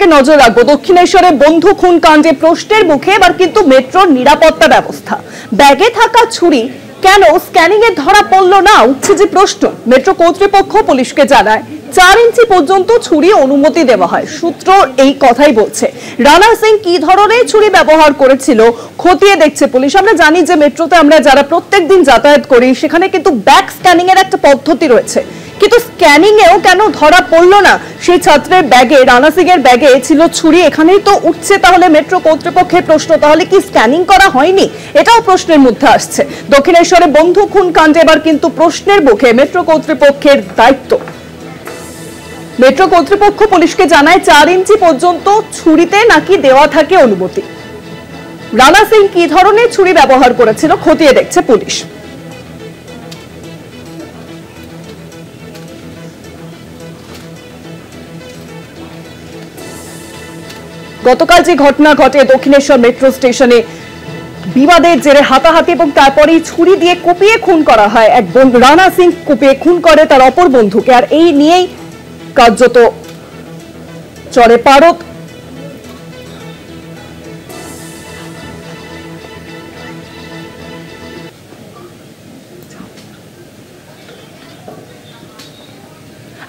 দিকে নজর রাখবো। দক্ষিণেশ্বরে বন্ধু খুন কাণ্ডে প্রশ্নের মুখে এবার কিন্তু মেট্রোর নিরাপত্তা ব্যবস্থা। ব্যাগে থাকা ছুরি কেন স্ক্যানিং এ ধরা পড়লো না, উঠছে যে প্রশ্ন। মেট্রো কর্তৃপক্ষ পুলিশকে জানায় 4 ইঞ্চি পর্যন্ত ছুরি অনুমতি দেওয়া হয়। সূত্র এই কথাই বলছে। রানা সিং কি ধরনের ছুরি ব্যবহার করেছিল খতিয়ে দেখছে পুলিশ। আমরা জানি যে মেট্রোতে আমরা যারা প্রত্যেকদিন যাতায়াত করি সেখানে কিন্তু ব্যাক স্ক্যানিং এর একটা পদ্ধতি রয়েছে, কিন্তু স্ক্যানিং এও কেন ধরা পড়লো না? সেই ছাত্রের ব্যাগে, রানা সিং এর ব্যাগে ছিল ছুরি। এখানেই তো উঠছে তাহলে মেট্রো কর্তৃপক্ষের প্রশ্ন, তাহলে কি স্ক্যানিং করা হয়নি? এটাও প্রশ্নের মধ্যে আসছে। দক্ষিণেশ্বরে বন্ধু খুন কাণ্ডে এবার কিন্তু প্রশ্নের মুখে মেট্রো কর্তৃপক্ষের দায়িত্ব। মেট্রো কর্তৃপক্ষ পুলিশকে জানায় 4 ইঞ্চি পর্যন্ত ছুরিতে নাকি দেওয়া থাকে অনুমতি। রানা সিং কি ধরনের ছুরি ব্যবহার করেছিল খতিয়ে দেখছে পুলিশ। গতকাল যে ঘটনা ঘটে দক্ষিণেশ্বর মেট্রো স্টেশনে, বিবাদের জেরে হাতাহাতি এবং তারপরেই ছুরি দিয়ে কুপিয়ে খুন করা হয় এক বন্ধু। রানা সিং কুপিয়ে খুন করে তার অপর বন্ধুকে, আর এই নিয়েই কার্যত চড়ে পারদ।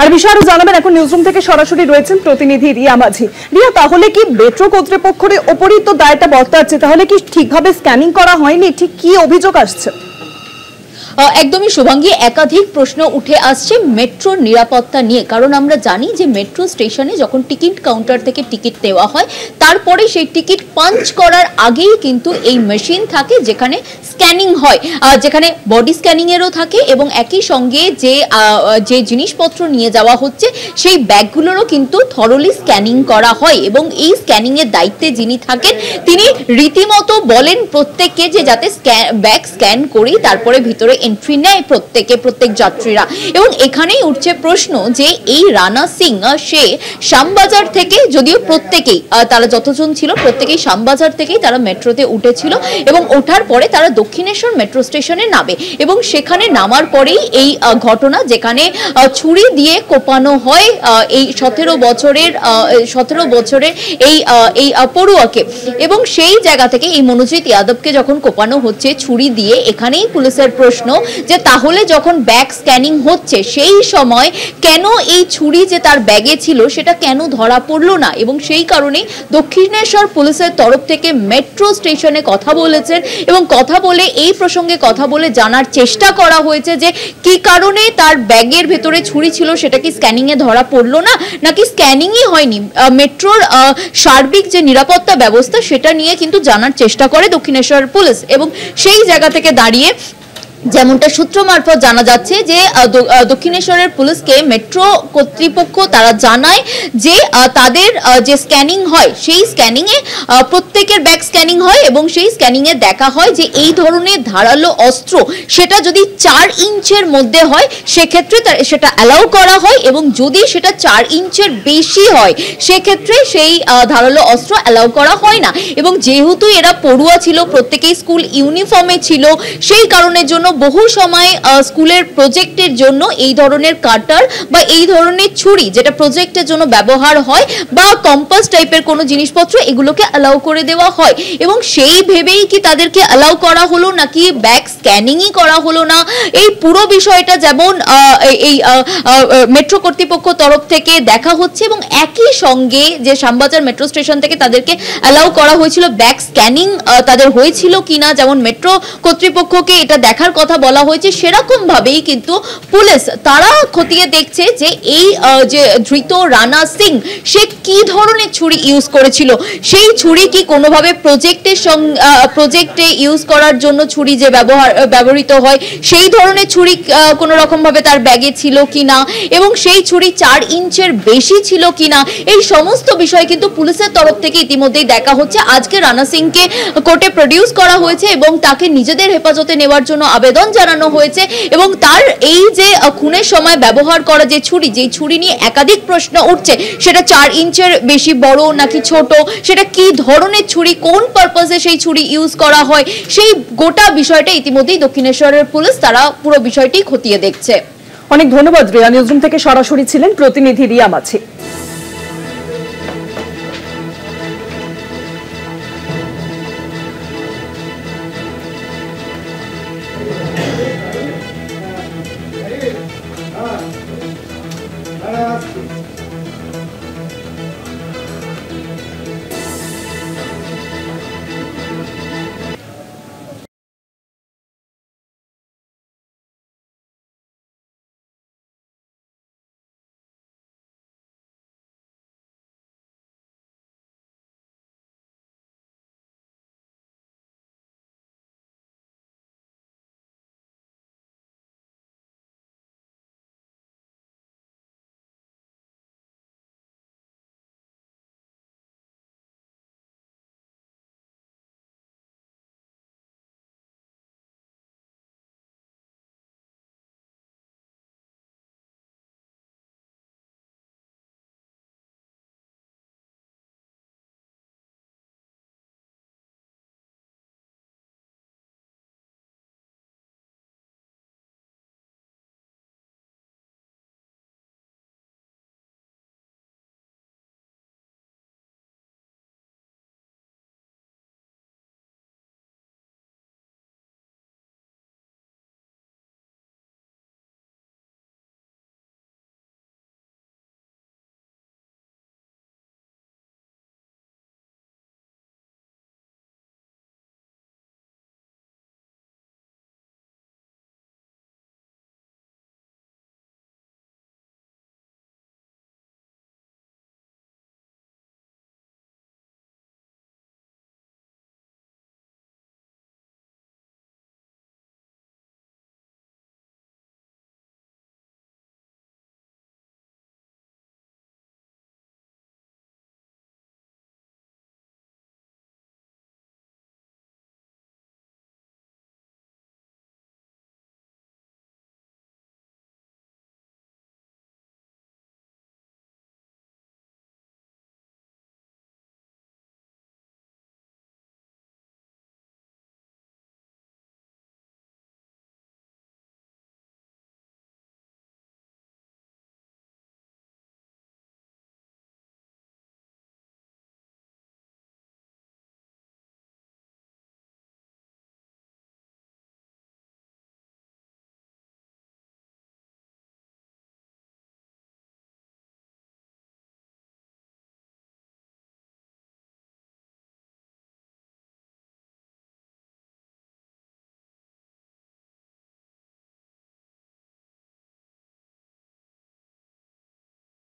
আর বিষয় আরো জানাবেন এখন নিউজরুম থেকে সরাসরি রয়েছেন প্রতিনিধি রিয়া মাঝি। রিয়া, তাহলে কি মেট্রো কর্তৃপক্ষের ওপরই তো দায়টা বর্তাচ্ছে, তাহলে কি ঠিকভাবে স্ক্যানিং করা হয়নি? ঠিক কি অভিযোগ আসছে? একদমই শুভাঙ্গী, একাধিক প্রশ্ন উঠে আসছে মেট্রোর নিরাপত্তা নিয়ে। কারণ আমরা জানি যে মেট্রো স্টেশনে যখন টিকিট কাউন্টার থেকে টিকিট নেওয়া হয় তারপরে সেই টিকিট পাঞ্চ করার আগেই কিন্তু এই মেশিন থাকে যেখানে স্ক্যানিং হয়, যেখানে বডি স্ক্যানিং এরও থাকে এবং একই সঙ্গে যে জিনিসপত্র নিয়ে যাওয়া হচ্ছে সেই ব্যাগগুলোরও কিন্তু থরলি স্ক্যানিং করা হয়। এবং এই স্ক্যানিং এর দায়িত্বে যিনি থাকেন তিনি রীতিমতো বলেন প্রত্যেককে যে যাতে ব্যাগ স্ক্যান করি তারপরে ভিতরে এন্ট্রি নেয় প্রত্যেক যাত্রীরা। এবং এখানেই উঠছে প্রশ্ন যে এই রানা সিং সে শ্যামবাজার থেকে, যদিও প্রত্যেকেই তারা যতজন ছিল প্রত্যেকেই শ্যামবাজার থেকেই তারা মেট্রোতে উঠেছিল এবং ওঠার পরে তারা দক্ষিণেশ্বর মেট্রো স্টেশনে নামে এবং সেখানে নামার পরেই এই ঘটনা, যেখানে ছুরি দিয়ে কোপানো হয় এই 17 বছরের এই পড়ুয়াকে। এবং সেই জায়গা থেকে এই মনোজিৎ যাদবকে যখন কোপানো হচ্ছে ছুরি দিয়ে, এখানেই পুলিশের প্রশ্ন যে তাহলে যখন ব্যাগ স্ক্যানিং হচ্ছে সেই সময় কেন এই ছুরি যে তার ব্যাগে ছিল সেটা কেন ধরা পড়লো না? এবং সেই কারণে দক্ষিণেশ্বর পুলিশের তরফ থেকে মেট্রো স্টেশনে কথা বলেছেন এবং কথা বলে এই প্রসঙ্গে কথা বলে জানার চেষ্টা করা হয়েছে যে কি কারণে তার ব্যাগের ভেতরে ছুরি ছিল, সেটা কি স্ক্যানিং এ ধরা পড়লো না নাকি স্ক্যানিংই হয়নি। মেট্রোর সার্বিক যে নিরাপত্তা ব্যবস্থা সেটা নিয়ে কিন্তু জানার চেষ্টা করে দক্ষিণেশ্বর পুলিশ। এবং সেই জায়গা থেকে দাঁড়িয়ে যেমনটা সূত্র মারফত জানা যাচ্ছে যে দক্ষিণেশ্বরের পুলিশকে মেট্রো কর্তৃপক্ষ তারা জানায় যে তাদের যে স্ক্যানিং হয় সেই স্ক্যানিং এ প্রত্যেকের ব্যাগ স্ক্যানিং হয় এবং সেই স্ক্যানিং এ দেখা হয় যে এই ধরনের ধারালো অস্ত্র সেটা যদি 4 ইঞ্চের মধ্যে হয় সেক্ষেত্রে সেটা অ্যালাউ করা হয় এবং যদি সেটা 4 ইঞ্চের বেশি হয় সেক্ষেত্রে সেই ধারালো অস্ত্র অ্যালাউ করা হয় না। এবং যেহেতু এরা পড়ুয়া ছিল, প্রত্যেকেই স্কুল ইউনিফর্মে ছিল, সেই কারণের জন্য বহু সময় স্কুলের প্রজেক্টের জন্য এই ধরনের কাটার বা এই ধরনের ছুরি যেটা প্রজেক্টের জন্য ব্যবহার হয় বা কম্পাস টাইপের কোনো জিনিসপত্র এগুলোকে অ্যালাউ করে দেওয়া হয়। এবং সেই ভেবেই কি তাদেরকে অ্যালাউ করা হলো নাকি ব্যাগ স্ক্যানিংই করা হলো না, এই পুরো বিষয়টা যেমন এই মেট্রো কর্তৃপক্ষ তরফ থেকে দেখা হচ্ছে। এবং একই সঙ্গে যে শ্যামবাজার মেট্রো স্টেশন থেকে তাদেরকে অ্যালাউ করা হয়েছিল ব্যাগ স্ক্যানিং তাদের হয়েছিল কিনা, যেমন মেট্রো কর্তৃপক্ষকে এটা দেখার কথা বলা হয়েছে, সেরকম ভাবেই কিন্তু পুলিশ তারা খতিয়ে দেখছে যে এই যে ধৃত রানা সিং সে কি ধরনের ছুরি ইউজ করেছিল। সেই ছুরি কি কোনোভাবে প্রজেক্টে ইউজ করার জন্য ছুরি যে ব্যবহৃত হয় সেই ধরনের ছুরি কোনো রকম ভাবে তার ব্যাগে ছিল কিনা এবং সেই ছুরি 4 ইঞ্চের বেশি ছিল কিনা, এই সমস্ত বিষয় কিন্তু পুলিশের তরফ থেকে ইতিমধ্যেই দেখা হচ্ছে। আজকে রানা সিংকে কোর্টে প্রডিউস করা হয়েছে এবং তাকে নিজেদের হেফাজতে নেওয়ার জন্য আবেদন জানানো হয়েছে। এবং তার এই যে খুনের সময় ব্যবহার করা যে ছুরি, যেই ছুরি নিয়ে একাধিক প্রশ্ন উঠছে, সেটা 4 ইঞ্চের বেশি বড় নাকি ছোট, সেটা কি ধরনের ছুরি, কোন পারপাসে সেই ছুরি ইউজ করা হয়, সেই গোটা বিষয়টা ইতিমধ্যেই দক্ষিণেশ্বরের পুলিশ তারা পুরো বিষয়টি খতিয়ে দেখছে। অনেক ধন্যবাদ রিয়া। নিউজরুম থেকে সরাসরি ছিলেন প্রতিনিধি রিয়া মাঝি।